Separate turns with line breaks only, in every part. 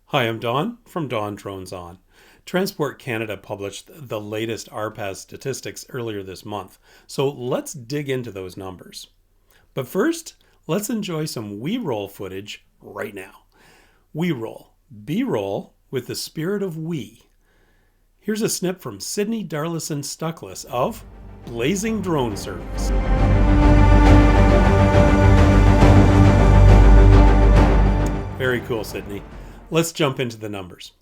Hi, I'm Don from DonDronesOn. Transport Canada published the latest RPAS statistics earlier this month, so let's dig into those numbers. But first, let's enjoy some we-roll footage right now. We-roll, B-roll with the spirit of we. Here's a snip from Sydney Darlison Stuckless of Blazing Drone Service. Very cool, Sydney. Let's jump into the numbers.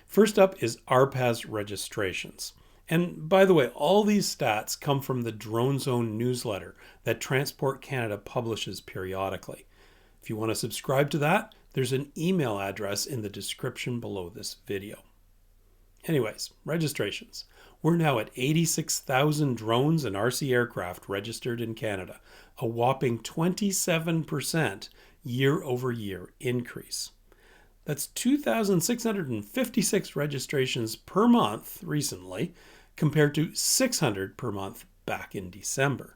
First up is RPAS registrations. And by the way, all these stats come from the DroneZone newsletter that Transport Canada publishes periodically. If you want to subscribe to that, there's an email address in the description below this video. Anyways, registrations. We're now at 86,000 drones and RC aircraft registered in Canada, a whopping 27% year-over-year increase. That's 2,656 registrations per month recently, compared to 600 per month back in December.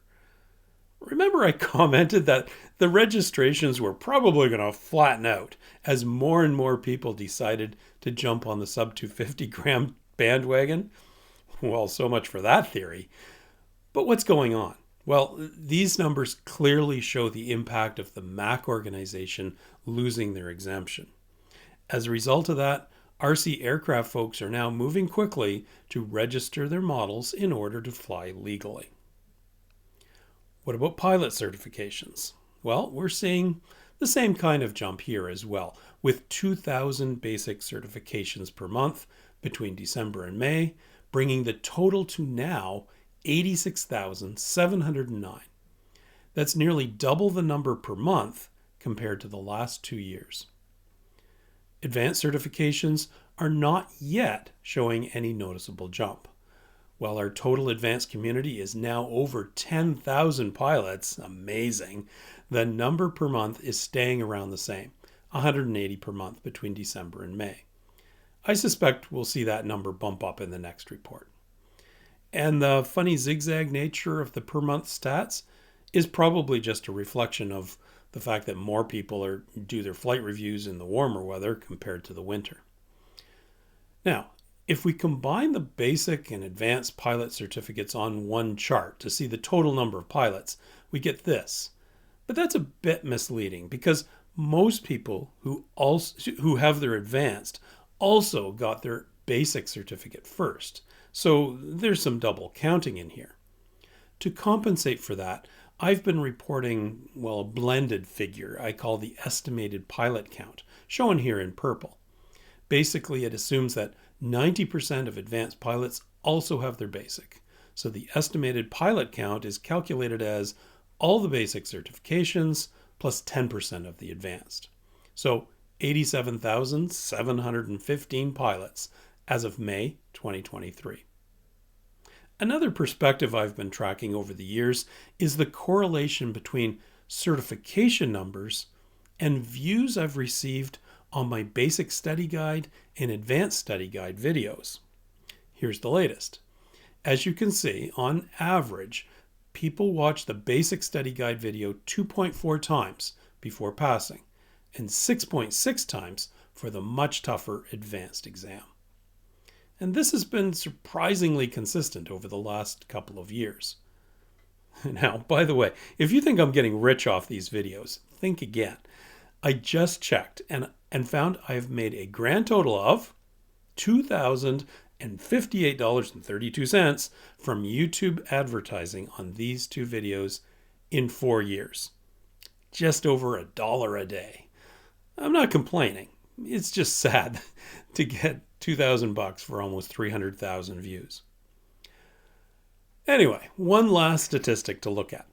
Remember I commented that the registrations were probably going to flatten out as more and more people decided to jump on the sub 250 gram bandwagon? Well, so much for that theory. But what's going on? Well, these numbers clearly show the impact of the MAC organization losing their exemption. As a result of that, RC aircraft folks are now moving quickly to register their models in order to fly legally. What about pilot certifications? Well, we're seeing the same kind of jump here as well, with 2,000 basic certifications per month between December and May, bringing the total to now 86,709. That's nearly double the number per month compared to the last 2 years. Advanced certifications are not yet showing any noticeable jump. While our total advanced community is now over 10,000 pilots, amazing, the number per month is staying around the same, 180 per month between December and May. I suspect we'll see that number bump up in the next report. And the funny zigzag nature of the per month stats is probably just a reflection of the fact that more people do their flight reviews in the warmer weather compared to the winter. Now, if we combine the basic and advanced pilot certificates on one chart to see the total number of pilots, we get this. But that's a bit misleading because most people who have their advanced also got their basic certificate first. So there's some double counting in here. To compensate for that, I've been reporting, a blended figure I call the estimated pilot count, shown here in purple. Basically, it assumes that 90% of advanced pilots also have their basic. So the estimated pilot count is calculated as all the basic certifications plus 10% of the advanced. So 87,715 pilots as of May 2023. Another perspective I've been tracking over the years is the correlation between certification numbers and views I've received on my basic study guide and advanced study guide videos. Here's the latest. As you can see, on average, people watch the basic study guide video 2.4 times before passing and 6.6 times for the much tougher advanced exam. And this has been surprisingly consistent over the last couple of years. Now, by the way, if you think I'm getting rich off these videos, think again. I just checked and found I've made a grand total of $2,058.32 from YouTube advertising on these two videos in 4 years. Just over $1 a day. I'm not complaining. It's just sad to get $2,000 for almost 300,000 views. Anyway, one last statistic to look at.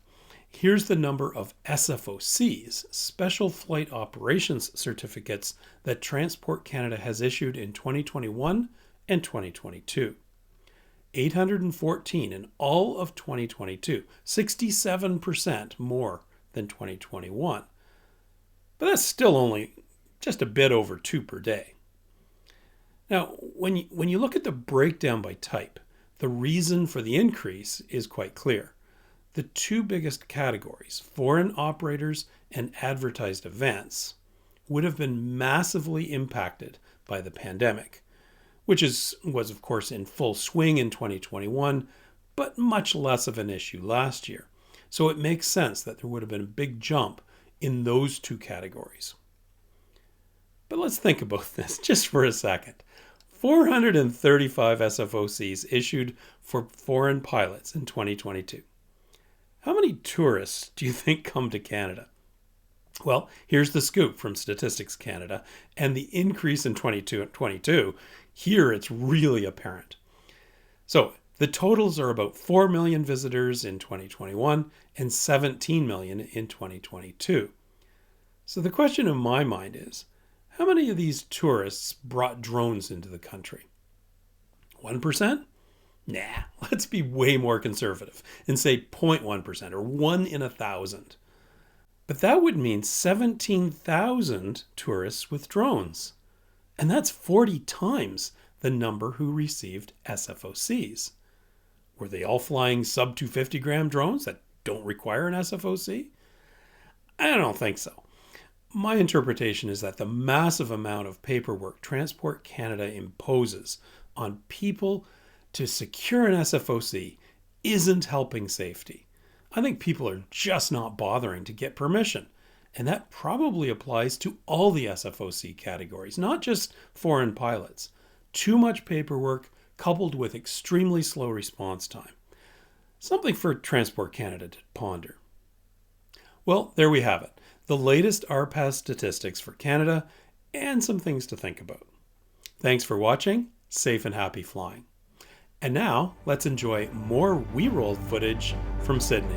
Here's the number of SFOCs, Special Flight Operations Certificates, that Transport Canada has issued in 2021 and 2022. 814 in all of 2022, 67% more than 2021. But that's still only just a bit over 2 per day. Now, when you look at the breakdown by type, the reason for the increase is quite clear. The two biggest categories, foreign operators and advertised events, would have been massively impacted by the pandemic, which was of course in full swing in 2021, but much less of an issue last year. So it makes sense that there would have been a big jump in those two categories. But let's think about this just for a second. 435 SFOCs issued for foreign pilots in 2022. How many tourists do you think come to Canada? Well, here's the scoop from Statistics Canada and the increase in 2022. Here it's really apparent. So the totals are about 4 million visitors in 2021 and 17 million in 2022. So the question in my mind is, how many of these tourists brought drones into the country? 1%? Nah, let's be way more conservative and say 0.1% or 1 in 1,000. But that would mean 17,000 tourists with drones. And that's 40 times the number who received SFOCs. Were they all flying sub 250 gram drones that don't require an SFOC? I don't think so. My interpretation is that the massive amount of paperwork Transport Canada imposes on people to secure an SFOC isn't helping safety. I think people are just not bothering to get permission. And that probably applies to all the SFOC categories, not just foreign pilots. Too much paperwork coupled with extremely slow response time. Something for Transport Canada to ponder. Well, there we have it. The latest RPAS statistics for Canada and some things to think about. Thanks for watching. Safe and happy flying. And now let's enjoy more WeRoll footage from Sydney.